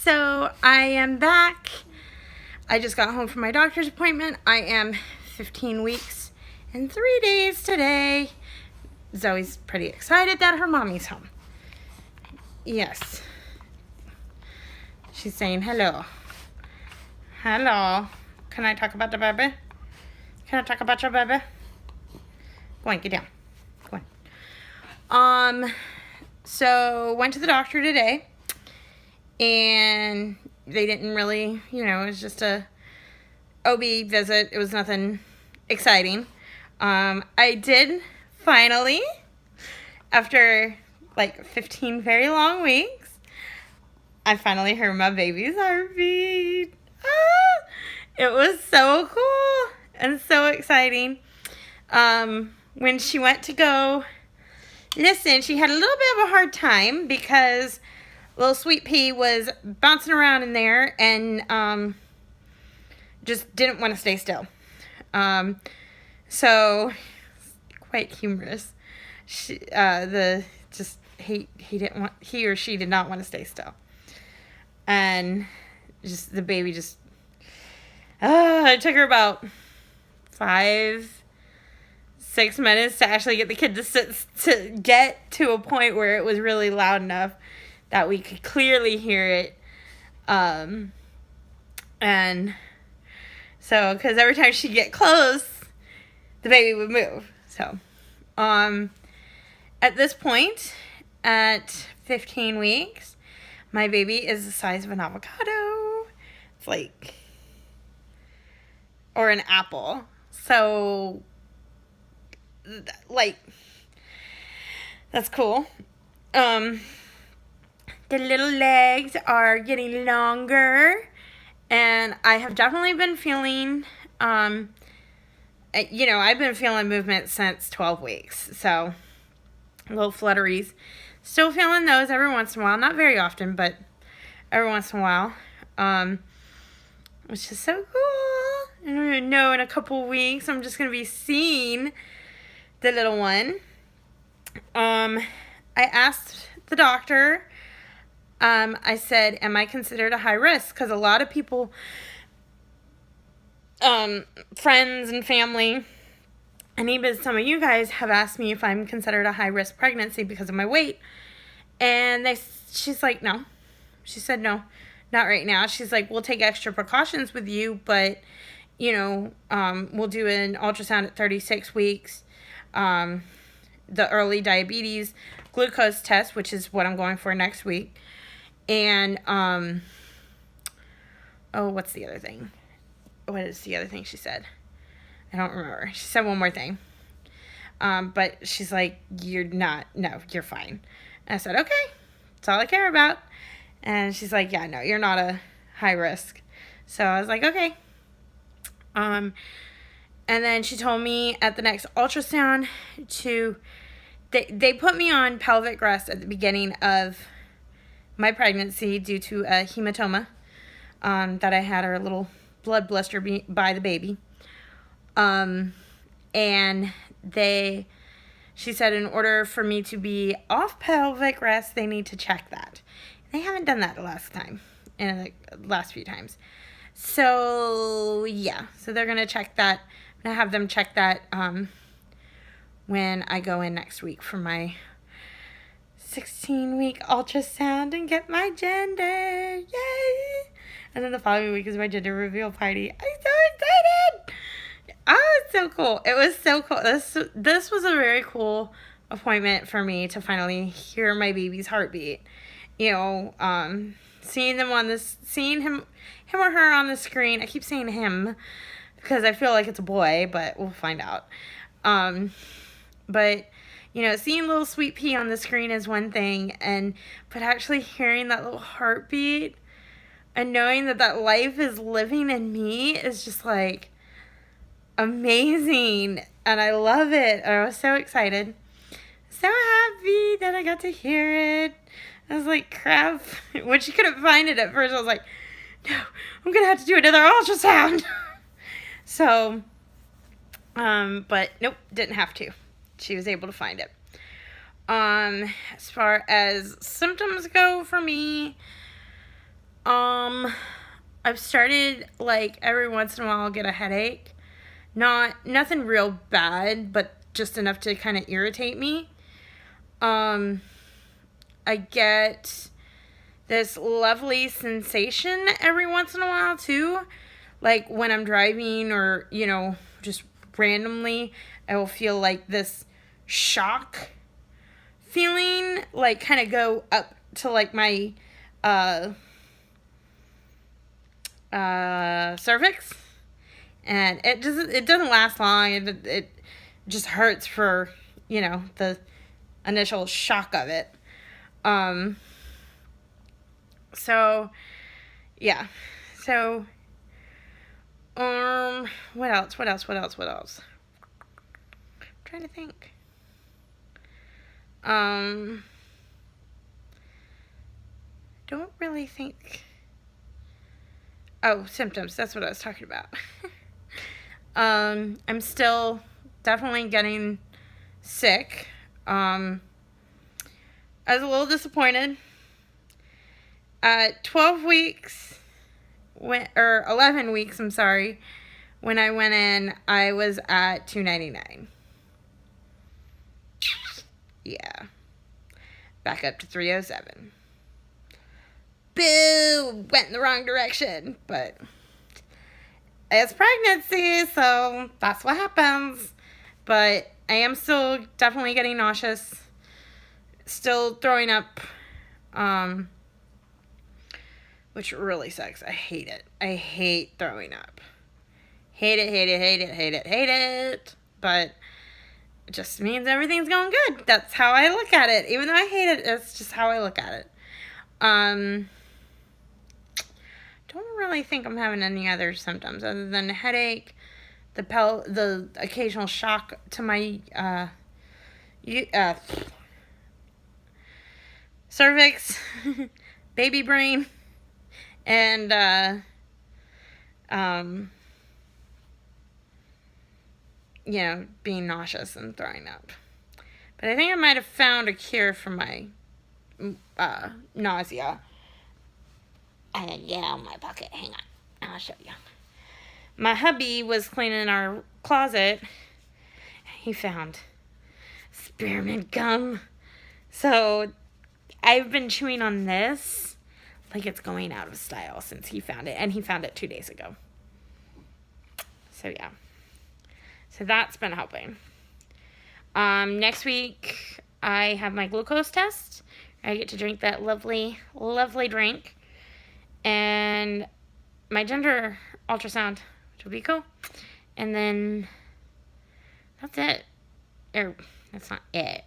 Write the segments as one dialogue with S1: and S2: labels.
S1: So I am back. I just got home from my doctor's appointment. I am 15 weeks and 3 days today. Zoe's pretty excited that her mommy's home. Yes. She's saying hello. Hello. Can I talk about the baby? Can I talk about your baby? Go on, get down. Go on. So went to the doctor today, and they didn't really, it was just a OB visit. It was nothing exciting. I did finally, after like 15 very long weeks, I finally heard my baby's heartbeat. It was so cool and so exciting. When she went to go listen, she had a little bit of a hard time because little Sweet Pea was bouncing around in there and just didn't want to stay still. So quite humorous. He or she did not want to stay still, and just the baby just. It took her about 5-6 minutes to actually get the kid to get to a point where it was really loud enough that we could clearly hear it. And so, because every time she'd get close, the baby would move. So, at this point, at 15 weeks, my baby is the size of an avocado. It's like, or an apple. So, like, that's cool. The little legs are getting longer, and I have definitely been feeling, I've been feeling movement since 12 weeks, so little flutteries. Still feeling those every once in a while, not very often, but every once in a while, which is so cool. I don't even know, in a couple weeks, I'm just going to be seeing the little one. I asked the doctor, I said, am I considered a high risk? Because a lot of people, friends and family, and even some of you guys have asked me if I'm considered a high risk pregnancy because of my weight. And she's like, no. She said, no, not right now. She's like, we'll take extra precautions with you, but, we'll do an ultrasound at 36 weeks. The early diabetes glucose test, which is what I'm going for next week. And, what's the other thing? What is the other thing she said? I don't remember. She said one more thing. But she's like, you're fine. And I said, okay, that's all I care about. And she's like, yeah, no, you're not a high risk. So I was like, okay. And then she told me at the next ultrasound they put me on pelvic rest at the beginning of my pregnancy due to a hematoma that I had, or a little blood blister by the baby. And she said in order for me to be off pelvic rest, they need to check that. They haven't done that the last few times. So, yeah. So they're going to check that. I'm going to have them check that when I go in next week for my 16-week ultrasound and get my gender. Yay! And then the following week is my gender reveal party. I'm so excited! Oh, it's so cool. It was so cool. This was a very cool appointment for me to finally hear my baby's heartbeat. Seeing him or her on the screen. I keep saying him because I feel like it's a boy, but we'll find out. But seeing little Sweet Pea on the screen is one thing, but actually hearing that little heartbeat and knowing that life is living in me is just like amazing, and I love it. I was so excited, so happy that I got to hear it. I was like, crap. When she couldn't find it at first, I was like, no, I'm gonna have to do another ultrasound. So, but nope, didn't have to. She was able to find it. As far as symptoms go for me, I've started, like, every once in a while I'll get a headache. Nothing real bad, but just enough to kind of irritate me. I get this lovely sensation every once in a while, too. Like, when I'm driving or, you know, just randomly, I will feel, like, this shock feeling, like, kind of go up to, like, my, cervix, and it doesn't last long. It just hurts for, you know, the initial shock of it. So yeah. So what else? I'm trying to think. Don't really think. Oh, symptoms. That's what I was talking about. I'm still definitely getting sick. I was a little disappointed. At 12 weeks, 11 weeks, I'm sorry, when I went in, I was at 299. Yeah. Back up to 307. Boo! Went in the wrong direction, but it's pregnancy, so that's what happens. But I am still definitely getting nauseous, still throwing up, which really sucks. I hate it. I hate throwing up. Hate it. But it just means everything's going good. That's how I look at it. Even though I hate it, it's just how I look at it. Don't really think I'm having any other symptoms other than a headache, the occasional shock to my cervix, baby brain, and you know, being nauseous and throwing up. But I think I might have found a cure for my nausea. Yeah, in my pocket. Hang on. I'll show you. My hubby was cleaning our closet. He found spearmint gum. So I've been chewing on this like it's going out of style since he found it. And he found it 2 days ago. So yeah. So that's been helping. Next week, I have my glucose test. I get to drink that lovely, lovely drink. And my gender ultrasound, which will be cool. And then that's it. Or, that's not it.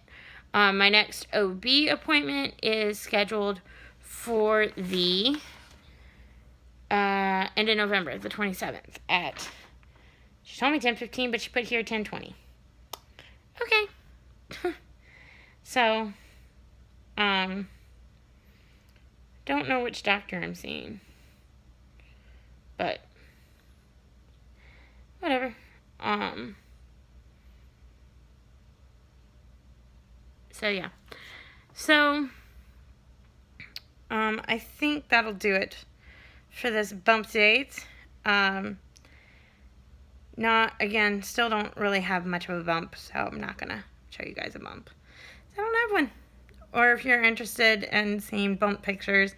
S1: My next OB appointment is scheduled for the end of November, the 27th at, she told me 10:15, but she put here 10:20. Okay. So, don't know which doctor I'm seeing, but whatever. So yeah. So, I think that'll do it for this bump date. Still don't really have much of a bump, so I'm not gonna show you guys a bump. I don't have one. Or if you're interested in seeing bump pictures,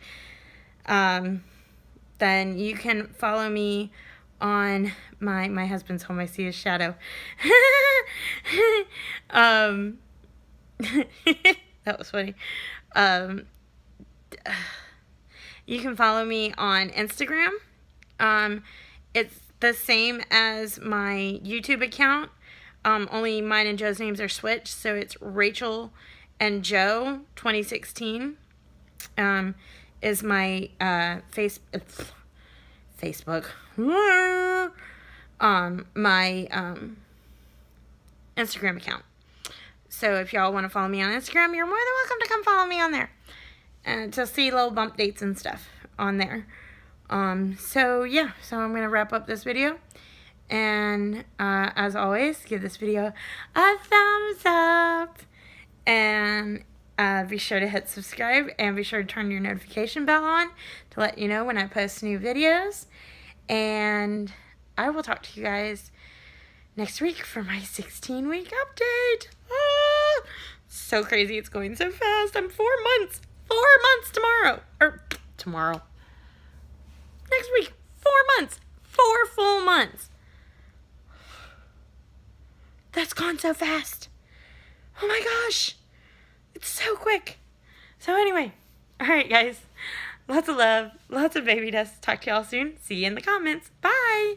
S1: then you can follow me on my husband's home. I see his shadow. That was funny. You can follow me on Instagram. It's the same as my YouTube account. Only mine and Joe's names are switched, so it's Rachel and Joe 2016 is my Facebook. My Instagram account. So if y'all want to follow me on Instagram, you're more than welcome to come follow me on there and to see little bump dates and stuff on there. So yeah, so I'm gonna wrap up this video, and as always, give this video a thumbs up, and Be sure to hit subscribe and be sure to turn your notification bell on to let you know when I post new videos. And I will talk to you guys next week for my 16-week update. Ah, so crazy. It's going so fast. I'm 4 months. 4 months tomorrow. Or tomorrow. Next week. 4 months. 4 full months. That's gone so fast. Oh my gosh. It's so quick. So anyway. Alright, guys. Lots of love. Lots of baby dust. Talk to y'all soon. See you in the comments. Bye.